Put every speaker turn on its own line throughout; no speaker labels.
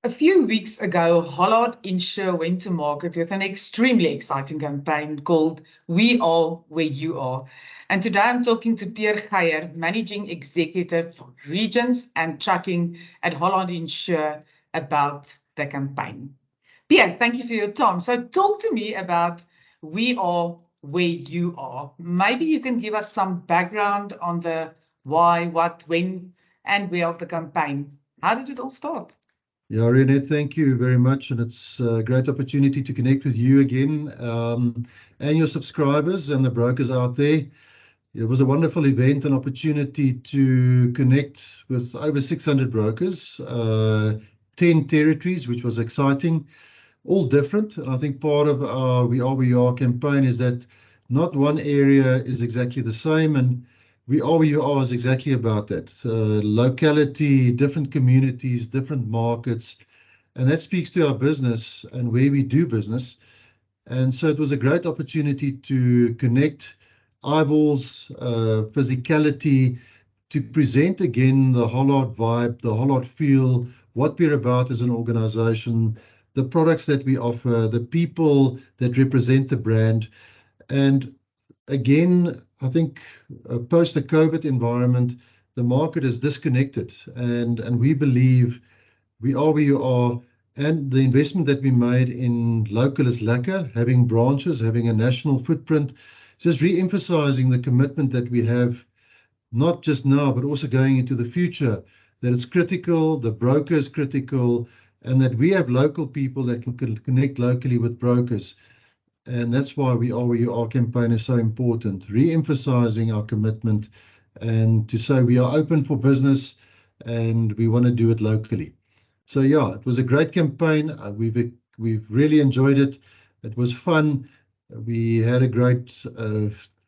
A few weeks ago, Hollard Insure went to market with an extremely exciting campaign called We Are Where You Are. And today I'm talking to Pierre Geyer, Managing Executive for Regions and Trucking at Hollard Insure, about the campaign. Pierre, thank you for your time. So talk to me about We Are Where You Are. Maybe you can give us some background on the why, what, when, and where of the campaign. How did it all start?
Yeah, Rianet, thank you very much. And it's a great opportunity to connect with you again and your subscribers and the brokers out there. It was a wonderful event, an opportunity to connect with over 600 brokers, 10 territories, which was exciting, all different. And I think part of our We Are Where You Are campaign is that not one area is exactly the same, and We Are Where You Are is exactly about that. Locality, different communities, different markets, and that speaks to our business and where we do business. And so it was a great opportunity to connect eyeballs, physicality, to present again the Hollard vibe, the Hollard feel, what we're about as an organization, the products that we offer, the people that represent the brand. And again, I think post the COVID environment, the market is disconnected, and we believe We Are Where You Are, and the investment that we made in local is lekker, having branches, having a national footprint, just re-emphasizing the commitment that we have, not just now, but also going into the future, that it's critical, the broker is critical, and that we have local people that can connect locally with brokers. And that's why We Are Where You Are campaign is so important, re-emphasizing our commitment and to say we are open for business and we want to do it locally. So yeah, it was a great campaign. We've really enjoyed it. It was fun. We had a great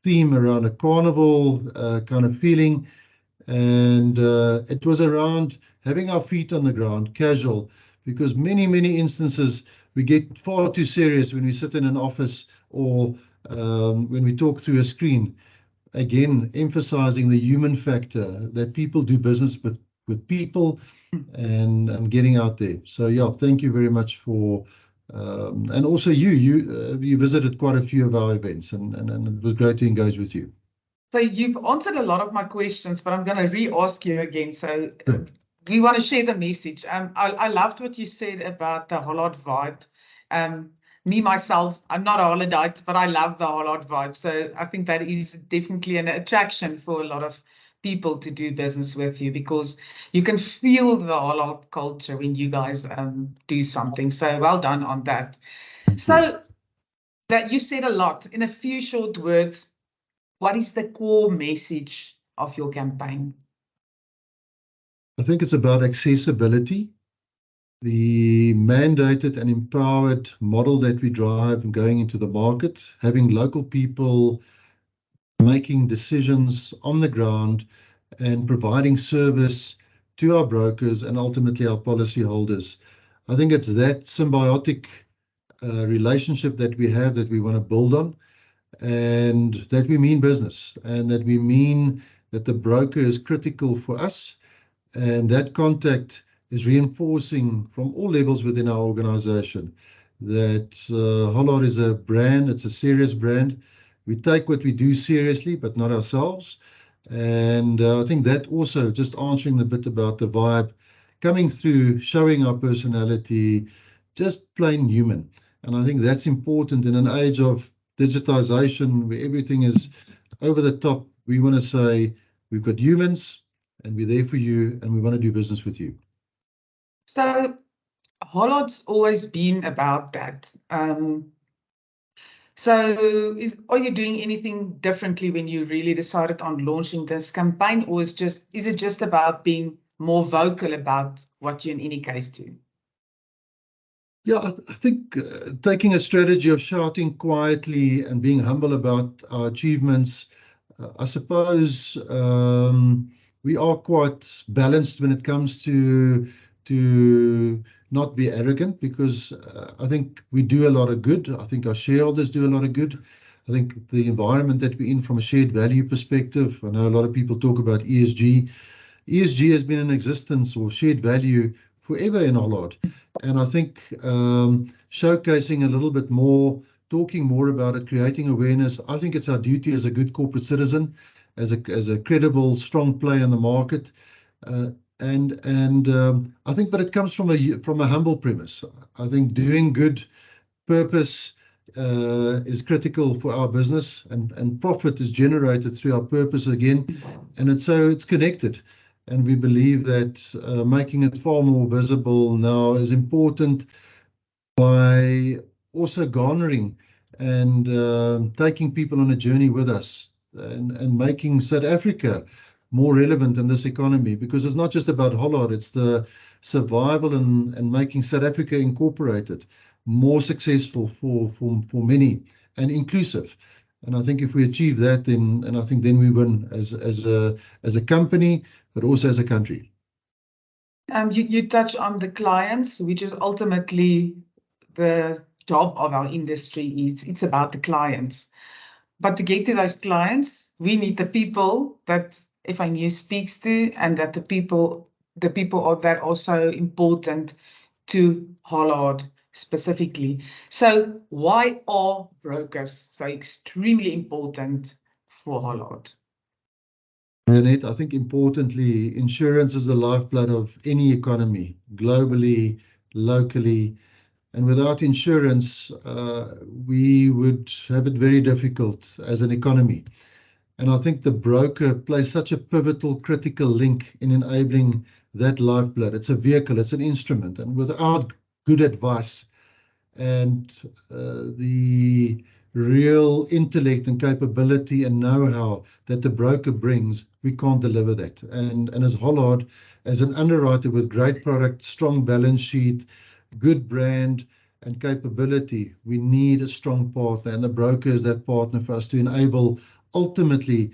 theme around a carnival kind of feeling. And it was around having our feet on the ground, casual, because many instances we get far too serious when we sit in an office or when we talk through a screen. Again, emphasizing the human factor, that people do business with people and getting out there. So yeah, thank you very much for, and also you visited quite a few of our events, and it was great to engage with you.
So you've answered a lot of my questions, but I'm going to re-ask you again. So we want to share the message. I loved what you said about the Hollard vibe. Me, myself, I'm not a Hollardite, but I love the Hollard vibe. So I think that is definitely an attraction for a lot of people to do business with you, because you can feel the Hollard culture when you guys do something. So well done on that. So that you said a lot in a few short words. What is the core message of your campaign?
I think it's about accessibility, the mandated and empowered model that we drive going into the market, having local people making decisions on the ground and providing service to our brokers and ultimately our policy holders. I think it's that symbiotic relationship that we have that we want to build on, and that we mean business, and that we mean that the broker is critical for us, and that contact is reinforcing from all levels within our organization that Hollard is a brand, it's a serious brand. We take what we do seriously, but not ourselves. And I think that also, just answering a bit about the vibe, coming through, showing our personality, just plain human. And I think that's important in an age of digitization where everything is over the top. We want to say we've got humans and we're there for you and we want to do business with you.
So Hollard's always been about that. So are you doing anything differently when you really decided on launching this campaign, or is it just about being more vocal about what you in any case do?
Yeah, I think taking a strategy of shouting quietly and being humble about our achievements, I suppose we are quite balanced when it comes to not be arrogant, because I think we do a lot of good. I think our shareholders do a lot of good. I think the environment that we're in from a shared value perspective, I know a lot of people talk about ESG. ESG has been in existence, or shared value, forever in Hollard. And I think showcasing a little bit more, talking more about it, creating awareness, I think it's our duty as a good corporate citizen, as a credible, strong player in the market. I think, but it comes from a humble premise. I think doing good purpose is critical for our business, and profit is generated through our purpose again, and it's connected. And we believe that making it far more visible now is important by also garnering and taking people on a journey with us, and making South Africa more relevant in this economy, because it's not just about Hollard, it's the survival and making South Africa incorporated more successful for many and inclusive. And I think if we achieve that, then we win as a company, but also as a country.
You touch on the clients, which is ultimately the job of our industry. It's about the clients. But to get to those clients, we need the people that FAnews speaks to, and that the people are that also important to Hollard specifically. So why are brokers so extremely important for Hollard?
Rianet, I think importantly, insurance is the lifeblood of any economy, globally, locally. And without insurance, we would have it very difficult as an economy. And I think the broker plays such a pivotal, critical link in enabling that lifeblood. It's a vehicle, it's an instrument. And without good advice and the real intellect and capability and know-how that the broker brings, we can't deliver that. And as Hollard, as an underwriter with great product, strong balance sheet, good brand and capability, we need a strong partner, and the broker is that partner for us to enable ultimately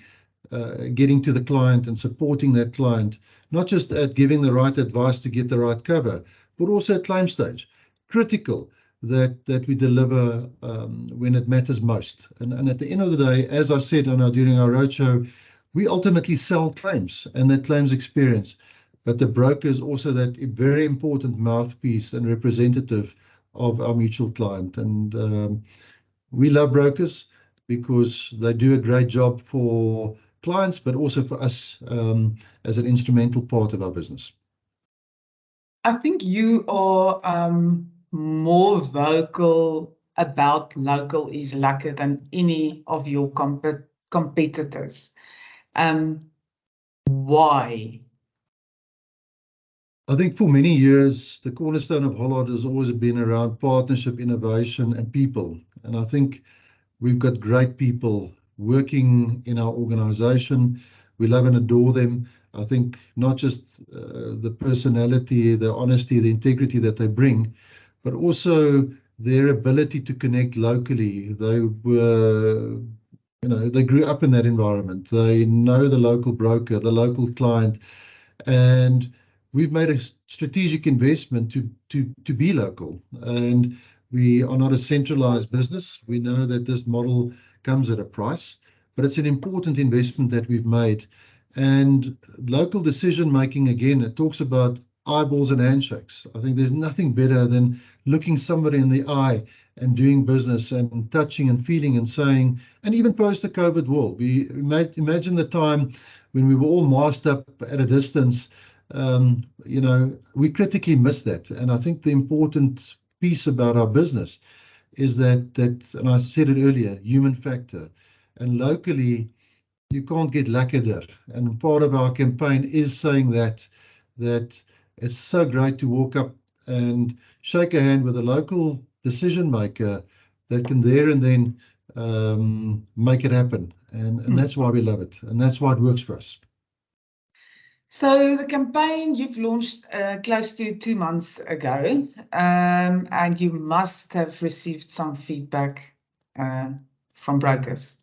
getting to the client and supporting that client, not just at giving the right advice to get the right cover, but also at claim stage. Critical that we deliver when it matters most. And at the end of the day, as I said during our roadshow, we ultimately sell claims and that claims experience. But the broker is also that very important mouthpiece and representative of our mutual client. And we love brokers because they do a great job for clients, but also for us as an instrumental part of our business.
I think you are more vocal about local is lekker than any of your competitors. Why?
I think for many years, the cornerstone of Hollard has always been around partnership, innovation, and people. And I think we've got great people working in our organization. We love and adore them. I think not just the personality, the honesty, the integrity that they bring, but also their ability to connect locally. They were, they grew up in that environment. They know the local broker, the local client, and we've made a strategic investment to be local. And we are not a centralized business. We know that this model comes at a price, but it's an important investment that we've made. And local decision making, again, it talks about eyeballs and handshakes. I think there's nothing better than looking somebody in the eye and doing business and touching and feeling and saying, and even post the COVID world. We imagine the time when we were all masked up at a distance. We critically miss that. And I think the important piece about our business is that, and I said it earlier, human factor. And locally, you can't get lekkerder. And part of our campaign is saying that it's so great to walk up and shake a hand with a local decision maker that can there and then make it happen. And that's why we love it. And that's why it works for us.
So the campaign you've launched close to 2 months ago, and you must have received some feedback from brokers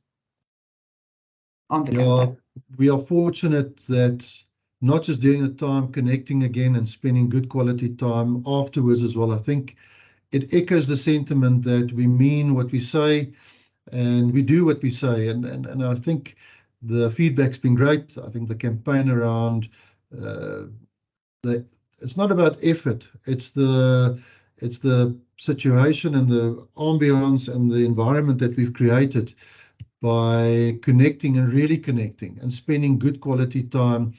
on the campaign.
We are fortunate that not just during the time connecting again and spending good quality time afterwards as well. I think it echoes the sentiment that we mean what we say and we do what we say. And I think the feedback's been great. I think the campaign around the it's not about effort. It's the situation and the ambience and the environment that we've created by connecting and really connecting and spending good quality time.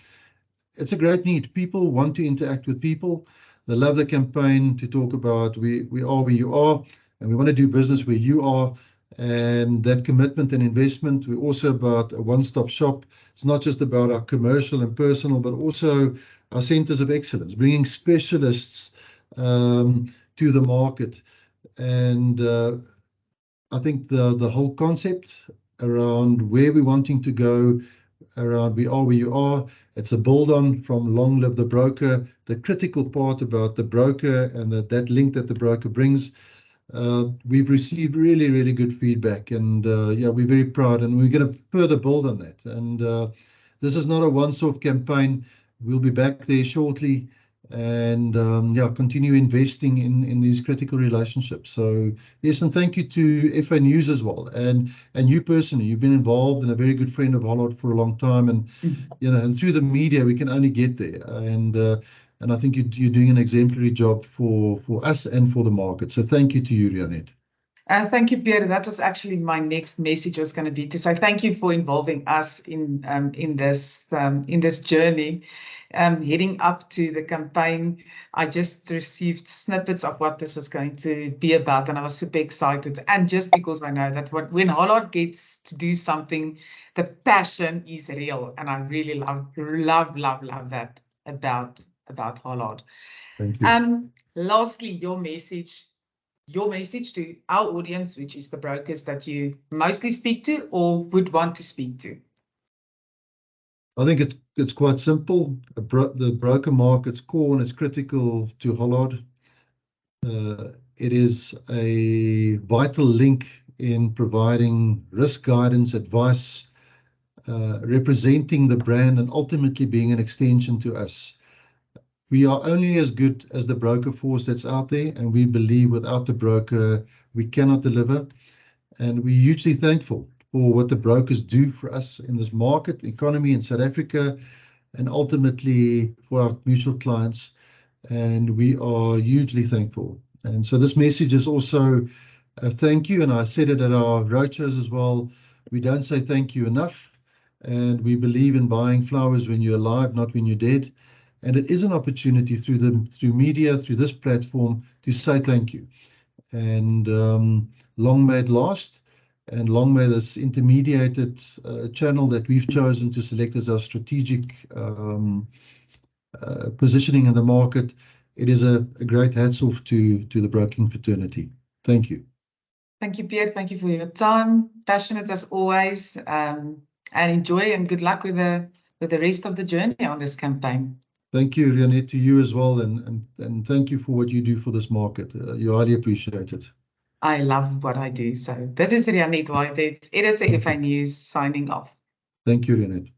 It's a great need. People want to interact with people. They love the campaign to talk about we are where you are, and we want to do business where you are. And that commitment and investment, we're also about a one-stop shop. It's not just about our commercial and personal, but also our centers of excellence, bringing specialists to the market. And I think the whole concept around where we're wanting to go, around we are where you are, it's a build on from Long Live the Broker. The critical part about the broker and that link that the broker brings, we've received really, really good feedback, and yeah, we're very proud, and we're going to further build on that. And this is not a once-off campaign. We'll be back there shortly, and yeah, continue investing in these critical relationships. So yes, and thank you to FAnews as well, and you personally. You've been involved and a very good friend of Hollard for a long time, and you know, and through the media we can only get there. And I think you're doing an exemplary job for us and for the market. So thank you to you, Rianet.
Thank you, Pierre. That was actually my next message was going to be to say thank you for involving us in this journey. Heading up to the campaign, I just received snippets of what this was going to be about, and I was super excited. And just because I know that when Hollard gets to do something, the passion is real, and I really love that about Hollard.
Thank you.
Lastly, your message to our audience, which is the brokers that you mostly speak to or would want to speak to.
I think it's quite simple. The broker market's core and it's critical to Hollard. It is a vital link in providing risk guidance, advice, representing the brand, and ultimately being an extension to us. We are only as good as the broker force that's out there, and we believe without the broker, we cannot deliver. And we're hugely thankful for what the brokers do for us in this market economy in South Africa, and ultimately for our mutual clients. And we are hugely thankful. And so this message is also a thank you. And I said it at our roadshows as well. We don't say thank you enough. And we believe in buying flowers when you're alive, not when you're dead. And it is an opportunity through media, through this platform, to say thank you. And long may it last, and long may this intermediated channel that we've chosen to select as our strategic positioning in the market. It is a great hats off to the broking fraternity. Thank you.
Thank you, Pierre. Thank you for your time. Passionate as always, and enjoy and good luck with the rest of the journey on this campaign.
Thank you, Rianet, to you as well, and thank you for what you do for this market. You're highly appreciated.
I love what I do. So this is Rianet Whitehead, editor FAnews, signing off.
Thank you, Rianet.